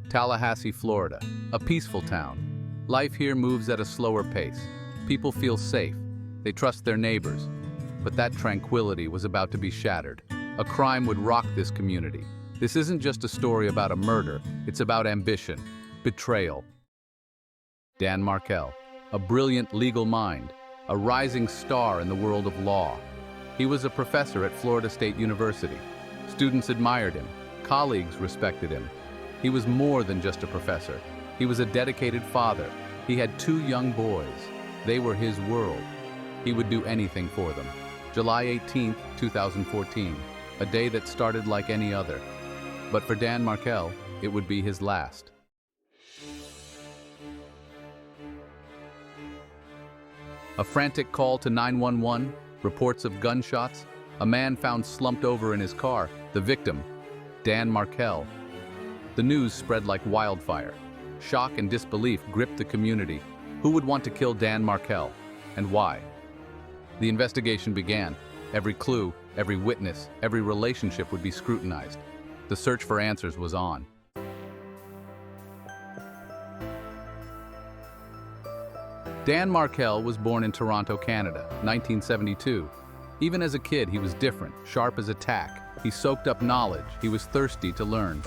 Tallahassee, Florida, a peaceful town. Life here moves at a slower pace. People feel safe. They trust their neighbors. But that tranquility was about to be shattered. A crime would rock this community. This isn't just a story about a murder, it's about ambition, betrayal. Dan Markel, a brilliant legal mind, a rising star in the world of law. He was a professor at Florida State University. Students admired him, colleagues respected him. He was more than just a professor. He was a dedicated father. He had 2 young boys. They were his world. He would do anything for them. July 18, 2014, a day that started like any other. But for Dan Markel, it would be his last. A frantic call to 911, reports of gunshots, a man found slumped over in his car, the victim, Dan Markel. The news spread like wildfire. Shock and disbelief gripped the community. Who would want to kill Dan Markel, and why? The investigation began. Every clue, every witness, every relationship would be scrutinized. The search for answers was on. Dan Markel was born in Toronto, Canada, 1972. Even as a kid, he was different, sharp as a tack. He soaked up knowledge. He was thirsty to learn.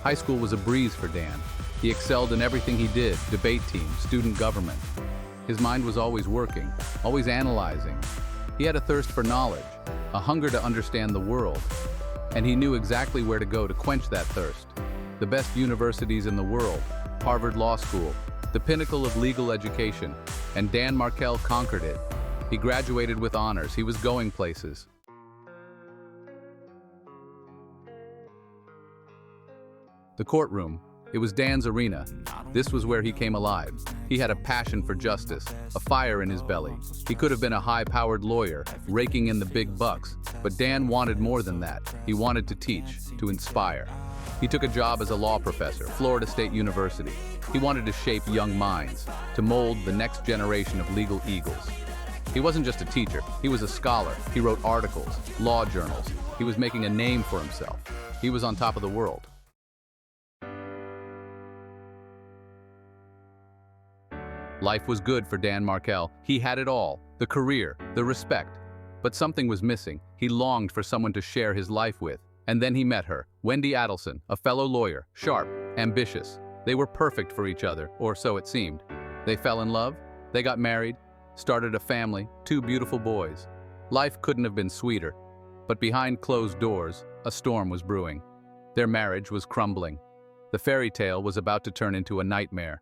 High school was a breeze for Dan. He excelled in everything he did, debate team, student government. His mind was always working, always analyzing. He had a thirst for knowledge, a hunger to understand the world, and he knew exactly where to go to quench that thirst. The best universities in the world, Harvard Law School, the pinnacle of legal education, and Dan Markel conquered it. He graduated with honors. He was going places. The courtroom. It was Dan's arena. This was where he came alive. He had a passion for justice, a fire in his belly. He could have been a high-powered lawyer, raking in the big bucks, but Dan wanted more than that. He wanted to teach, to inspire. He took a job as a law professor, Florida State University. He wanted to shape young minds, to mold the next generation of legal eagles. He wasn't just a teacher, he was a scholar. He wrote articles, law journals. He was making a name for himself. He was on top of the world. Life was good for Dan Markel. He had it all, the career, the respect. But something was missing. He longed for someone to share his life with. And then he met her, Wendy Adon, a fellow lawyer, sharp, ambitious. They were perfect for each other, or so it seemed. They fell in love, they got married, started a family, 2 beautiful boys. Life couldn't have been sweeter. But behind closed doors, a storm was brewing. Their marriage was crumbling. The fairy tale was about to turn into a nightmare.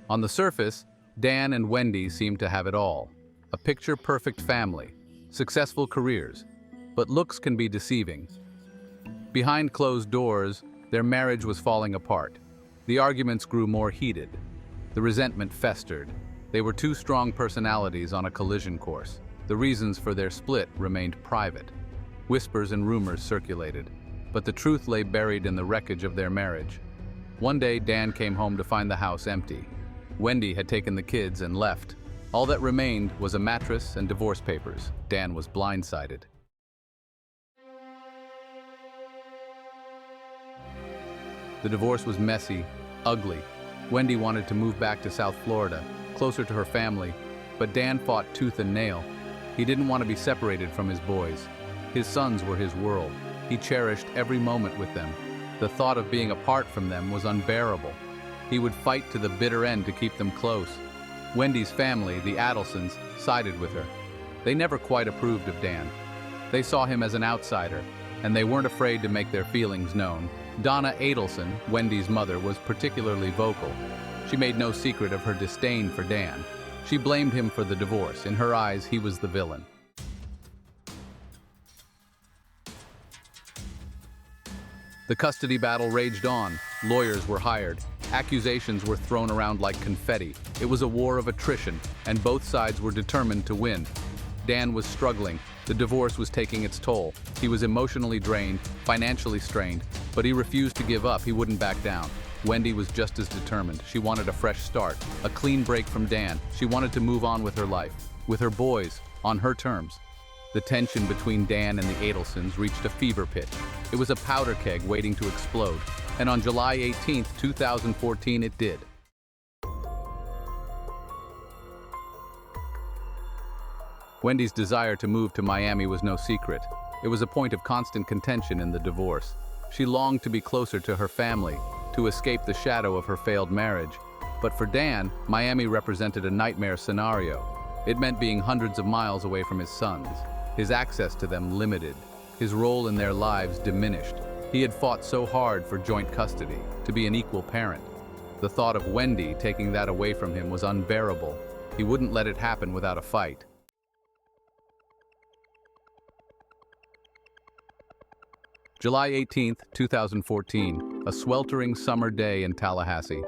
On the surface, Dan and Wendy seemed to have it all. A picture-perfect family, successful careers, but looks can be deceiving. Behind closed doors, their marriage was falling apart. The arguments grew more heated. The resentment festered. They were 2 strong personalities on a collision course. The reasons for their split remained private. Whispers and rumors circulated, but the truth lay buried in the wreckage of their marriage. One day, Dan came home to find the house empty. Wendy had taken the kids and left. All that remained was a mattress and divorce papers. Dan was blindsided. The divorce was messy, ugly. Wendy wanted to move back to South Florida, closer to her family, but Dan fought tooth and nail. He didn't want to be separated from his boys. His sons were his world. He cherished every moment with them. The thought of being apart from them was unbearable. He would fight to the bitter end to keep them close. Wendy's family, the Adelsons, sided with her. They never quite approved of Dan. They saw him as an outsider, and they weren't afraid to make their feelings known. Donna Adelson, Wendy's mother, was particularly vocal. She made no secret of her disdain for Dan. She blamed him for the divorce. In her eyes, he was the villain. The custody battle raged on. Lawyers were hired. Accusations were thrown around like confetti. It was a war of attrition, and both sides were determined to win. Dan was struggling. The divorce was taking its toll. He was emotionally drained, financially strained, but he refused to give up. He wouldn't back down. Wendy was just as determined. She wanted a fresh start, a clean break from Dan. She wanted to move on with her life, with her boys, on her terms. The tension between Dan and the Adelsons reached a fever pitch. It was a powder keg waiting to explode, and on July 18, 2014, it did. Wendy's desire to move to Miami was no secret. It was a point of constant contention in the divorce. She longed to be closer to her family, to escape the shadow of her failed marriage. But for Dan, Miami represented a nightmare scenario. It meant being hundreds of miles away from his sons, his access to them limited, his role in their lives diminished. He had fought so hard for joint custody, to be an equal parent. The thought of Wendy taking that away from him was unbearable. He wouldn't let it happen without a fight. July 18, 2014, a sweltering summer day in Tallahassee.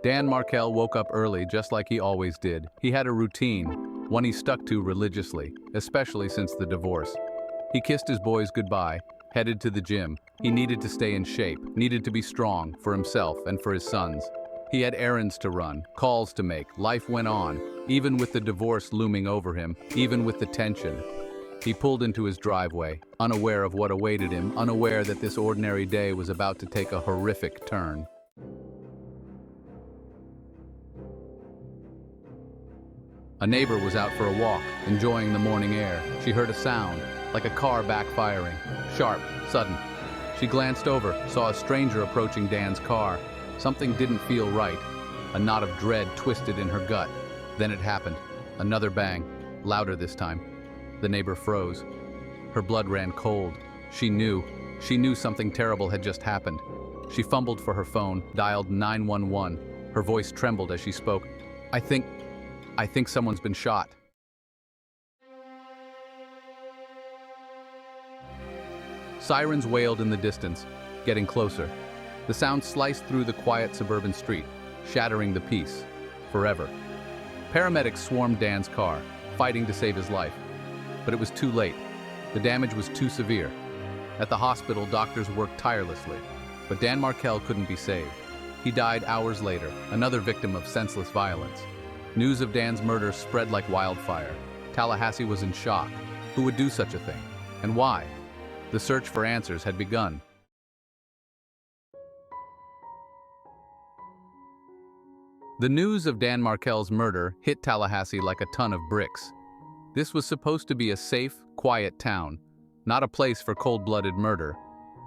Dan Markel woke up early just like he always did. He had a routine, one he stuck to religiously, especially since the divorce. He kissed his boys goodbye, headed to the gym. He needed to stay in shape, needed to be strong for himself and for his sons. He had errands to run, calls to make. Life went on, even with the divorce looming over him, even with the tension. He pulled into his driveway, unaware of what awaited him, unaware that this ordinary day was about to take a horrific turn. A neighbor was out for a walk, enjoying the morning air. She heard a sound, like a car backfiring, sharp, sudden. She glanced over, saw a stranger approaching Dan's car. Something didn't feel right. A knot of dread twisted in her gut. Then it happened. Another bang, louder this time. The neighbor froze. Her blood ran cold. She knew something terrible had just happened. She fumbled for her phone, dialed 911. Her voice trembled as she spoke. I think someone's been shot. Sirens wailed in the distance, getting closer. The sound sliced through the quiet suburban street, shattering the peace, forever. Paramedics swarmed Dan's car, fighting to save his life. But it was too late. The damage was too severe. At the hospital, doctors worked tirelessly, but Dan Markel couldn't be saved. He died hours later, another victim of senseless violence. News of Dan's murder spread like wildfire. Tallahassee was in shock. Who would do such a thing? And why? The search for answers had begun. The news of Dan Markel's murder hit Tallahassee like a ton of bricks. This was supposed to be a safe, quiet town, not a place for cold-blooded murder.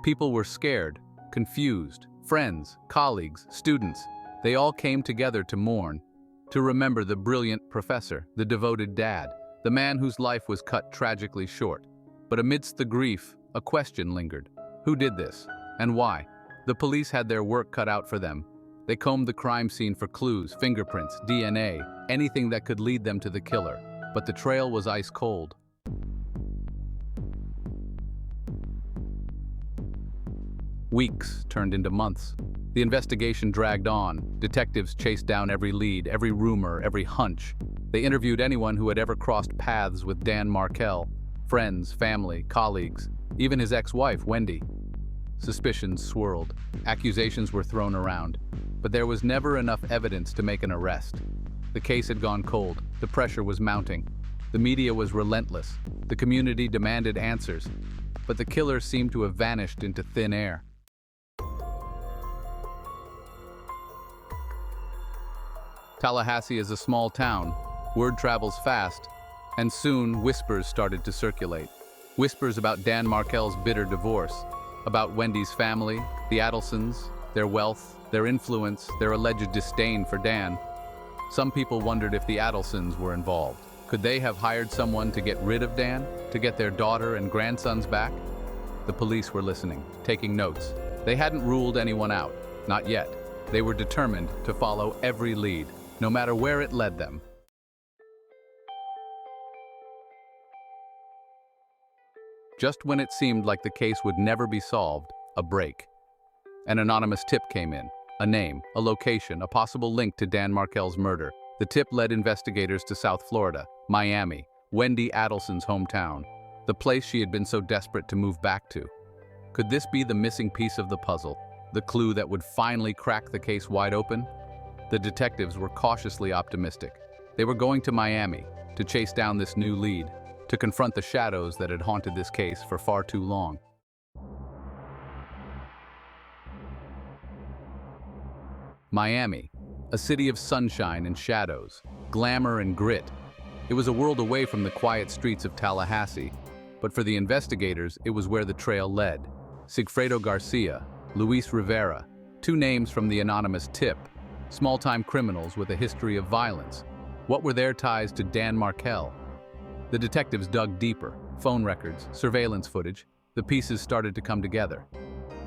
People were scared, confused. Friends, colleagues, students, they all came together to mourn, to remember the brilliant professor, the devoted dad, the man whose life was cut tragically short. But amidst the grief, a question lingered. Who did this? And why? The police had their work cut out for them. They combed the crime scene for clues, fingerprints, DNA, anything that could lead them to the killer. But the trail was ice cold. Weeks turned into months. The investigation dragged on. Detectives chased down every lead, every rumor, every hunch. They interviewed anyone who had ever crossed paths with Dan Markel. Friends, family, colleagues, even his ex-wife, Wendy. Suspicions swirled. Accusations were thrown around. But there was never enough evidence to make an arrest. The case had gone cold. The pressure was mounting. The media was relentless. The community demanded answers. But the killer seemed to have vanished into thin air. Tallahassee is a small town. Word travels fast, and soon whispers started to circulate. Whispers about Dan Markel's bitter divorce, about Wendy's family, the Adelsons, their wealth, their influence, their alleged disdain for Dan. Some people wondered if the Adelsons were involved. Could they have hired someone to get rid of Dan, to get their daughter and grandsons back? The police were listening, taking notes. They hadn't ruled anyone out, not yet. They were determined to follow every lead, no matter where it led them. Just when it seemed like the case would never be solved, a break. An anonymous tip came in. A name, a location, a possible link to Dan Markel's murder. The tip led investigators to South Florida, Miami, Wendy Adelson's hometown, the place she had been so desperate to move back to. Could this be the missing piece of the puzzle, the clue that would finally crack the case wide open? The detectives were cautiously optimistic. They were going to Miami to chase down this new lead. to confront the shadows that had haunted this case for far too long. Miami, a city of sunshine and shadows, glamour and grit. It was a world away from the quiet streets of Tallahassee, but for the investigators, it was where the trail led. Sigfredo Garcia, Luis Rivera, two names from the anonymous tip, small-time criminals with a history of violence. What were their ties to Dan Markel? The detectives dug deeper. Phone records, surveillance footage, the pieces started to come together.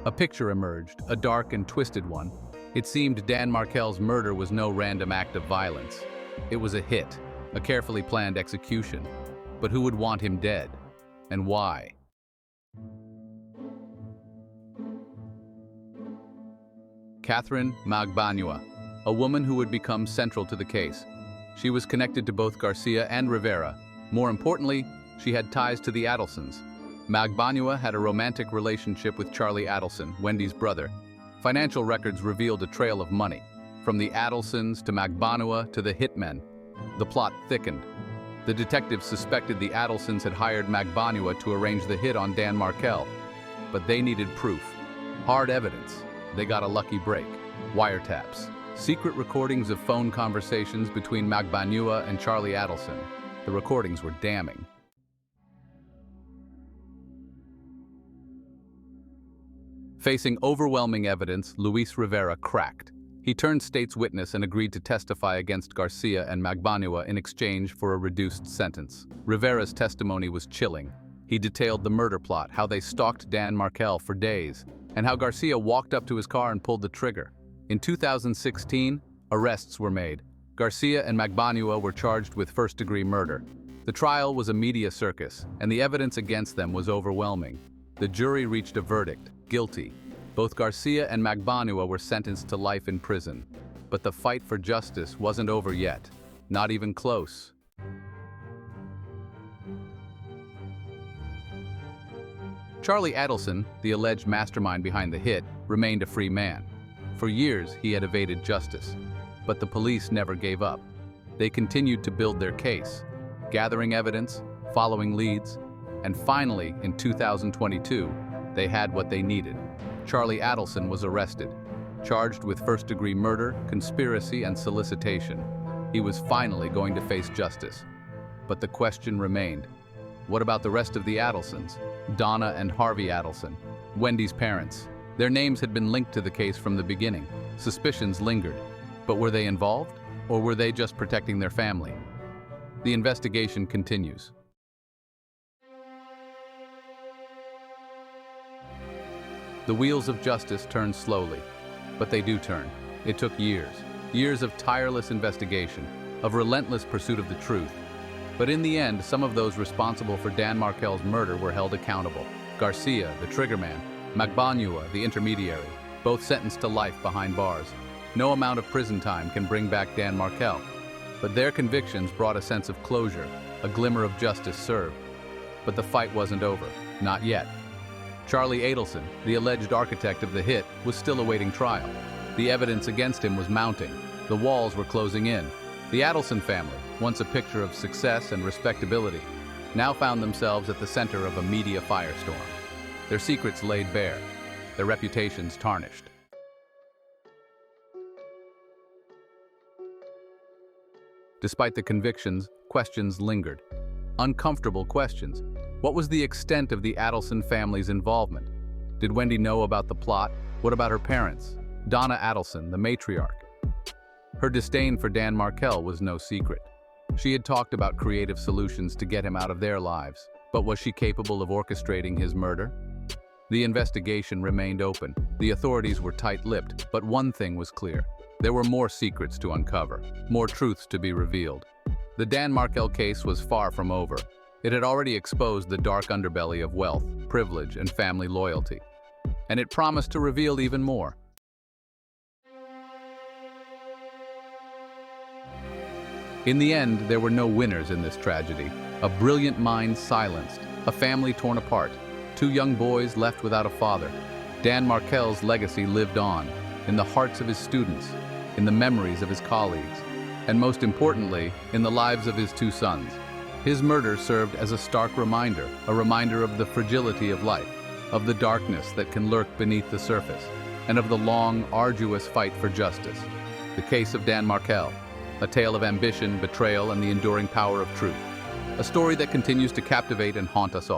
A picture emerged, a dark and twisted one. It seemed Dan Markel's murder was no random act of violence. It was a hit, a carefully planned execution. But who would want him dead? And why? Katherine Munoz, a woman who would become central to the case. She was connected to both Garcia and Rivera. More importantly, she had ties to the Adelsons. Munoz had a romantic relationship with Charlie Adelson, Wendy's brother. Financial records revealed a trail of money, from the Adelsons to Munoz to the hitmen. The plot thickened. The detectives suspected the Adelsons had hired Munoz to arrange the hit on Dan Markel, but they needed proof, hard evidence. They got a lucky break. Wiretaps, secret recordings of phone conversations between Munoz and Charlie Adelson. The recordings were damning. Facing overwhelming evidence, Luis Rivera cracked. He turned state's witness and agreed to testify against Garcia and Munoz in exchange for a reduced sentence. Rivera's testimony was chilling. He detailed the murder plot, how they stalked Dan Markel for days, and how Garcia walked up to his car and pulled the trigger. In 2016, arrests were made. Garcia and Munoz were charged with first-degree murder. The trial was a media circus, and the evidence against them was overwhelming. The jury reached a verdict, guilty. Both Garcia and Munoz were sentenced to life in prison. But the fight for justice wasn't over yet, not even close. Charlie Adelson, the alleged mastermind behind the hit, remained a free man. For years, he had evaded justice, but the police never gave up. They continued to build their case, gathering evidence, following leads, and finally, in 2022, they had what they needed. Charlie Adelson was arrested, charged with first-degree murder, conspiracy, and solicitation. He was finally going to face justice. But the question remained, what about the rest of the Adelsons? Donna and Harvey Adelson, Wendy's parents. Their names had been linked to the case from the beginning. Suspicions lingered. But were they involved, or were they just protecting their family? The investigation continues. The wheels of justice turn slowly, but they do turn. It took years of tireless investigation, of relentless pursuit of the truth. But in the end, some of those responsible for Dan Markel's murder were held accountable. Garcia, the triggerman, Munoz, the intermediary, both sentenced to life behind bars. No amount of prison time can bring back Dan Markel. But their convictions brought a sense of closure, a glimmer of justice served. But the fight wasn't over, not yet. Charlie Adelson, the alleged architect of the hit, was still awaiting trial. The evidence against him was mounting. The walls were closing in. The Adelson family, once a picture of success and respectability, now found themselves at the center of a media firestorm. Their secrets laid bare, their reputations tarnished. Despite the convictions, questions lingered. Uncomfortable questions. What was the extent of the Adelson family's involvement? Did Wendy know about the plot? What about her parents? Donna Adelson, the matriarch. Her disdain for Dan Markel was no secret. She had talked about creative solutions to get him out of their lives. But was she capable of orchestrating his murder? The investigation remained open. The authorities were tight-lipped, but one thing was clear. There were more secrets to uncover, more truths to be revealed. The Dan Markel case was far from over. It had already exposed the dark underbelly of wealth, privilege, and family loyalty. And it promised to reveal even more. In the end, there were no winners in this tragedy. A brilliant mind silenced, a family torn apart, two young boys left without a father. Dan Markel's legacy lived on, in the hearts of his students, in the memories of his colleagues, and most importantly, in the lives of his two sons. His murder served as a stark reminder, a reminder of the fragility of life, of the darkness that can lurk beneath the surface, and of the long, arduous fight for justice. The case of Dan Markel, a tale of ambition, betrayal, and the enduring power of truth. A story that continues to captivate and haunt us all.